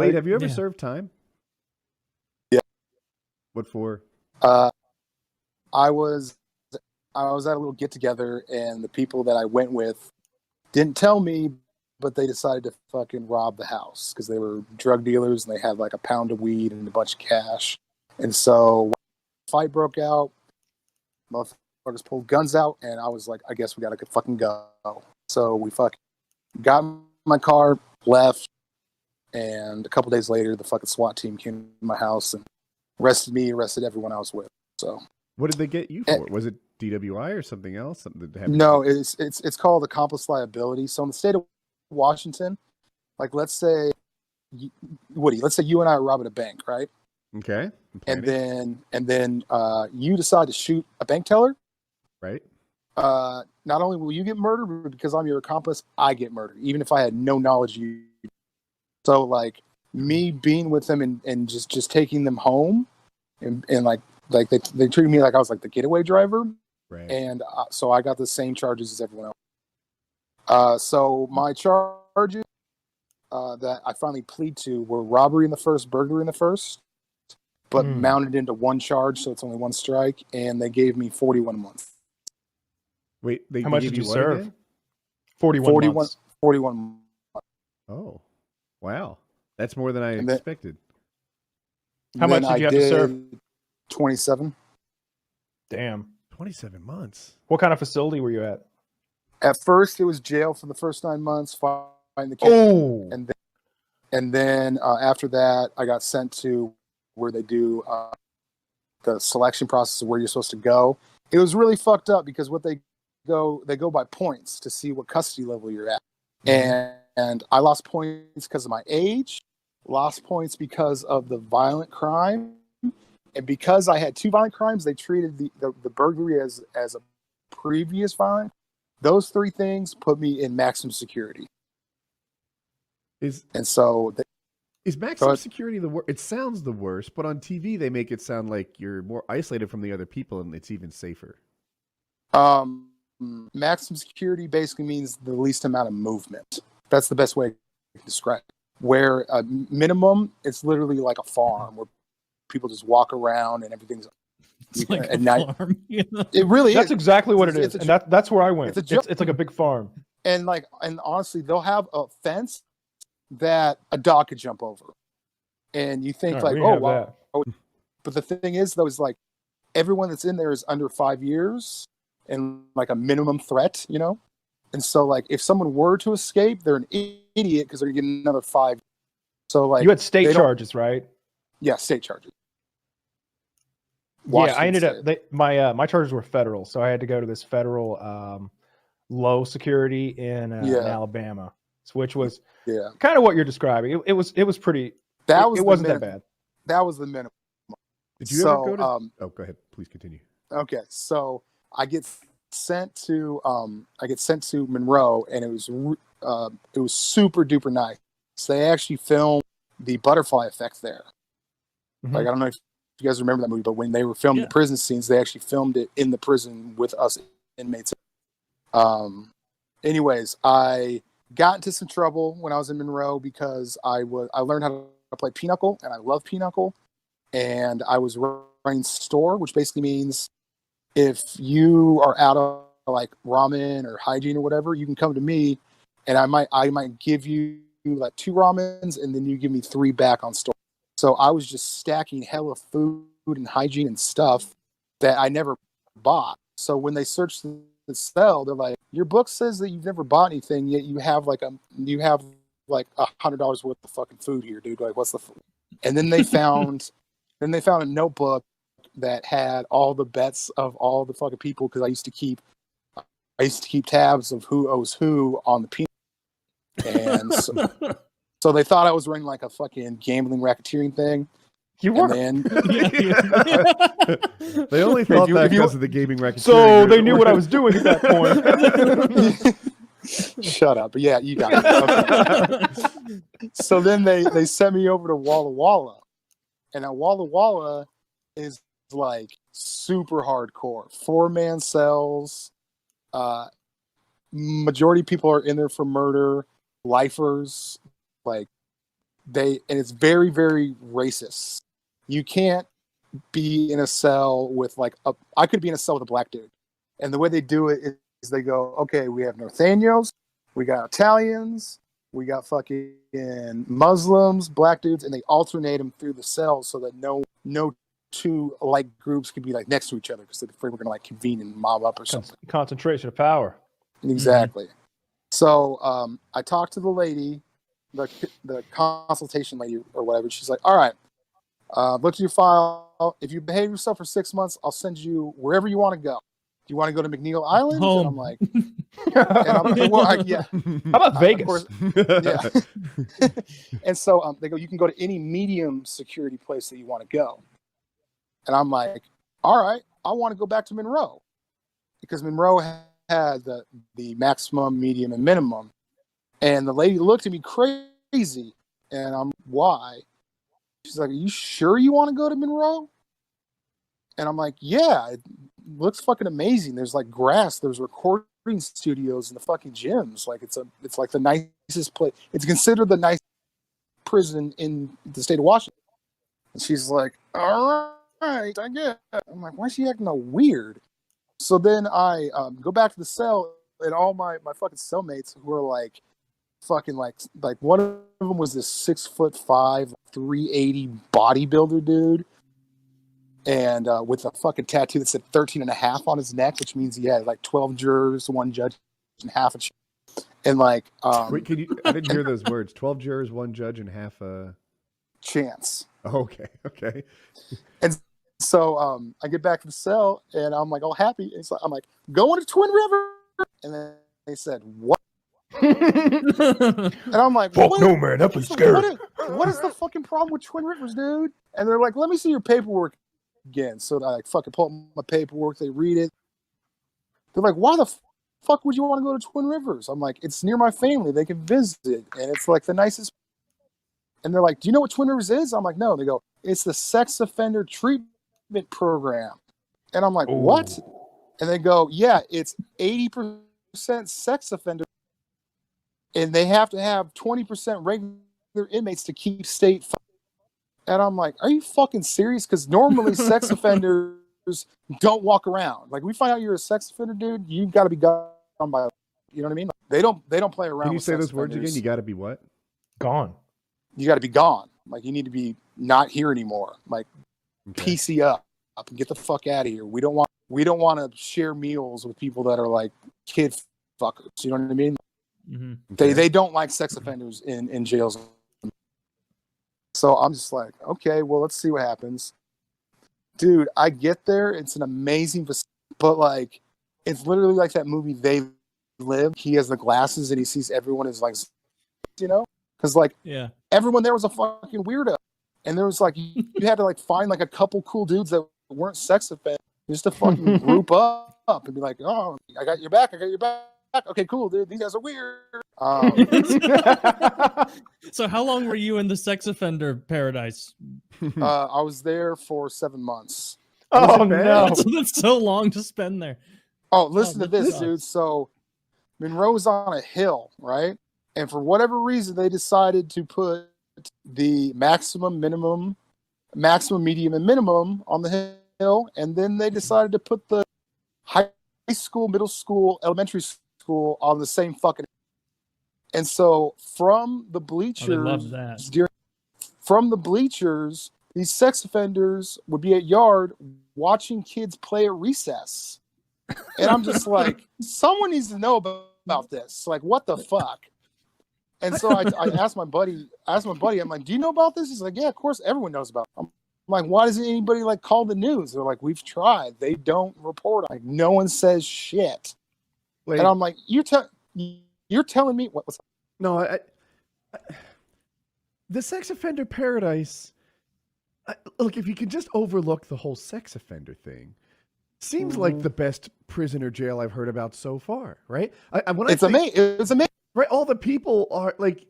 Blade, have you ever served time? Yeah. What for? I was at a little get together, and the people that I went with didn't tell me, but they decided to fucking rob the house because they were drug dealers and they had like a pound of weed and a bunch of cash. And so when the fight broke out, motherfuckers pulled guns out, and I was like, I guess we gotta fucking go. So we fucking got in my car, left, and a couple days later, the fucking SWAT team came to my house and arrested me, arrested everyone I was with. So what did they get you for? Was it DWI or something else? No, it's called accomplice liability. So in the state of Washington, like let's say, Woody, let's say you and I are robbing a bank, right? Okay. And then you decide to shoot a bank teller, right? Not only will you get murdered, but because I'm your accomplice, I get murdered, even if I had no knowledge of you. So like me being with them and just taking them home, and like they treated me like I was like the getaway driver, right? And so I got the same charges as everyone else. So my charges that I finally plead to were robbery in the first, burglary in the first, but mounted into one charge, so it's only one strike, and they gave me 41 months. Wait, how much did you serve? Again? 41 months. 41 months. Oh, wow. That's more than I expected. How much did you have to serve? 27. Damn. 27 months. What kind of facility were you at? At first, it was jail for the first 9 months, fighting the case. Oh. And then after that, I got sent to where they do the selection process of where you're supposed to go. It was really fucked up because they go by points to see what custody level you're at. And I lost points because of my age, lost points because of the violent crime, and because I had 2 violent crimes, they treated the burglary as a previous violent. Those 3 things put me in maximum security. Is maximum security the worst? It sounds the worst, but on TV they make it sound like you're more isolated from the other people and it's even safer. Maximum security basically means the least amount of movement. That's the best way to describe it. Where minimum, it's literally like a farm where people just walk around and everything's like at night. Farm. Yeah. It really that's is. exactly what it is. And that's where I went. It's like a big farm. And honestly, they'll have a fence that a dog could jump over. And you think wow. But the thing is, though, is like everyone that's in there is under 5 years and like a minimum threat, you know? And so like if someone were to escape, they're an idiot because they're going to get another 5. So like you had state charges, right? Yeah, state charges. Washington I ended up my charges were federal, so I had to go to this federal low security in Alabama, which was kind of what you're describing. It was pretty. It wasn't that bad. That was the minimum. Did you ever go to? Oh, go ahead. Please continue. Okay, so I get sent to Monroe, and it was super duper nice. So they actually filmed the butterfly effect there. Mm-hmm. Like I don't know if you guys remember that movie, but when they were filming the prison scenes, they actually filmed it in the prison with us inmates. Anyways, I got into some trouble when I was in Monroe because I learned how to play pinochle, and I love pinochle. And I was running store, which basically means if you are out of like ramen or hygiene or whatever, you can come to me, and I might give you like 2 ramens, and then you give me 3 back on store. So I was just stacking hella food and hygiene and stuff that I never bought. So when they searched the cell, they're like, "Your book says that you've never bought anything, yet you have like $100 worth of fucking food here, dude. Like, what's the?" And then they found, a notebook that had all the bets of all the fucking people because I used to keep tabs of who owes who on the peanut. And so they thought I was running like a fucking gambling racketeering thing. You were. And they only thought that because of the gaming racketeering. So they knew what I was doing at that point. Shut up. But yeah, you got it. Okay. So then they sent me over to Walla Walla. And now Walla Walla is like super hardcore. 4-man cells. Majority of people are in there for murder. Lifers. Like it's very, very racist. You can't be in a cell with I could be in a cell with a black dude. And the way they do it is they go, okay, we have Northaniels, we got Italians, we got fucking Muslims, black dudes, and they alternate them through the cells so that no two like groups could be like next to each other because they're afraid we're gonna like convene and mob up or something. Concentration of power. Exactly. Mm-hmm. So I talked to the lady, the consultation lady or whatever. She's like, all right, look at your file. If you behave yourself for 6 months, I'll send you wherever you want to go. Do you want to go to McNeil Island? Home. And I'm like, yeah. How about Vegas? Course, yeah. And so they go, you can go to any medium security place that you want to go. And I'm like, all right, I want to go back to Monroe because Monroe had the maximum, medium, and minimum. And the lady looked at me crazy. And I'm, why? She's like, are you sure you want to go to Monroe? And I'm like, yeah, it looks fucking amazing. There's like grass. There's recording studios in the fucking gyms. Like it's like the nicest place. It's considered the nicest prison in the state of Washington. And she's like, all right, I get it. I'm like, why is she acting all weird? So then I go back to the cell, and all my fucking cellmates who are like fucking like one of them was this 6'5", 380 bodybuilder dude. And with a fucking tattoo that said 13.5 on his neck, which means he had like 12 jurors, 1 judge, and half a and like wait, I didn't hear those words. 12 jurors, 1 judge, and half a chance. Oh, okay. And so I get back to the cell and I'm like all happy. And so I'm like, going to Twin River. And then they said, what? And I'm like, fuck no, man, that was scary. What is the fucking problem with Twin Rivers, dude? And they're like, let me see your paperwork again. So I fucking pull up my paperwork. They read it. They're like, why the fuck would you want to go to Twin Rivers? I'm like, it's near my family. They can visit. And it's like the nicest. And they're like, do you know what Twin Rivers is? I'm like, no. They go, it's the sex offender treatment program. And I'm like, what? And they go, yeah, it's 80% sex offender. And they have to have 20% regular inmates to keep state. And I'm like, are you fucking serious? Because normally sex offenders don't walk around. Like, we find out you're a sex offender, dude, you got to be gone by, you know what I mean? They don't play around. Can you with say sex those words offenders. again? You got to be what? Gone. You got to be gone. Like, you need to be not here anymore. Like, Okay. PC up and get the fuck out of here. We don't want to share meals with people that are like kid fuckers. You know what I mean? Mm-hmm. Okay. They don't like sex offenders in jails. So I'm just like, okay, well, let's see what happens. Dude, I get there. It's an amazing facility, but like, it's literally like that movie They Live. He has the glasses and he sees everyone is like, you know, because like, yeah, everyone there was a fucking weirdo. And there was like, you had to like find like a couple cool dudes that weren't sex offenders just to fucking group up and be like, oh, I got your back. Okay, cool, dude. These guys are weird. So how long were you in the sex offender paradise? I was there for 7 months. Oh, no. That's so long to spend there. Oh, listen to this, sucks. dude. So Monroe's on a hill, right? And for whatever reason, they decided to put the maximum, medium, and minimum on the hill. And then they decided to put the high school, middle school, elementary school on the same fucking. And so from the bleachers, these sex offenders would be at yard watching kids play at recess. And I'm just like, someone needs to know about this. Like, what the fuck? And so I asked my buddy, I'm like, do you know about this? He's like, yeah, of course everyone knows about it. I'm like, why doesn't anybody like call the news? They're like, we've tried. They don't report. Like, no one says shit. Wait. And I'm like, you're telling me what's No, I the sex offender paradise. Look, if you can just overlook the whole sex offender thing, seems like the best prison or jail I've heard about so far. Right? It's amazing. Right? All the people are like,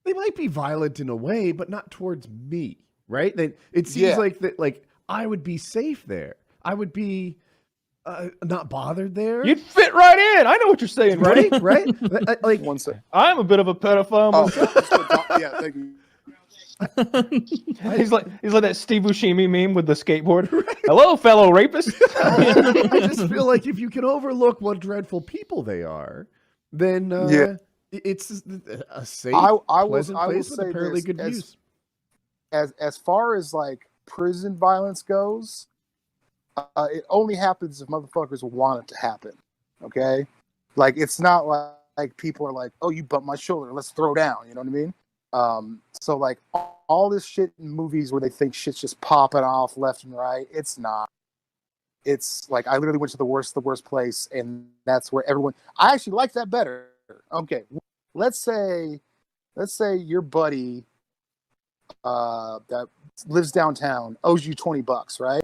they might be violent in a way, but not towards me. Right? It seems like that. Like, I would be safe there. I would be not bothered there. You'd fit right in. I know what you're saying, right? buddy. Right? Like, one second. I'm a bit of a pedophile myself. Yeah, thank you. He's like that Steve Buscemi meme with the skateboard. Right. Hello, fellow rapist. I just feel like if you can overlook what dreadful people they are, then it's a safe, pleasant place with apparently good views. As far as like prison violence goes, it only happens if motherfuckers want it to happen. Okay, like it's not like people are like, oh, you bumped my shoulder, let's throw down. You know what I mean? So like all this shit in movies where they think shit's just popping off left and right, it's not. It's like I literally went to the worst place, and that's where everyone. I actually like that better. Okay, let's say your buddy that lives downtown owes you $20, right?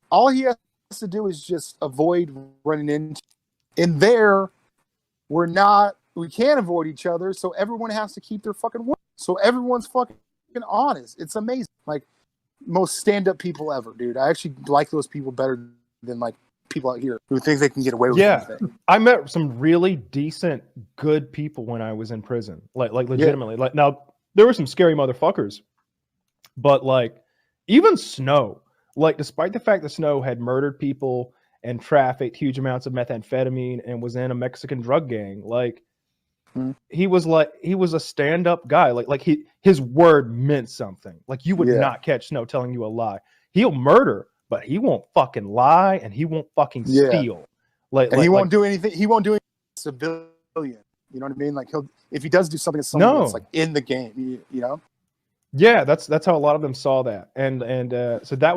All he has to do is just avoid running into. In there, we can't avoid each other, so everyone has to keep their fucking word. So everyone's fucking honest. It's amazing. Like most stand-up people ever, dude. I actually like those people better than like people out here who think they can get away with anything. I met some really decent, good people when I was in prison. Like legitimately. Like now there were some scary motherfuckers. But like even Snow, like despite the fact that Snow had murdered people and trafficked huge amounts of methamphetamine and was in a Mexican drug gang, like he was a stand-up guy. Like his word meant something. Like you would not catch Snow telling you a lie. He'll murder, but he won't fucking lie and he won't fucking steal. He won't do anything. He won't do anything civilian. You know what I mean? Like if he does do something to someone that's like in the game, you know? Yeah, that's how a lot of them saw that. And so that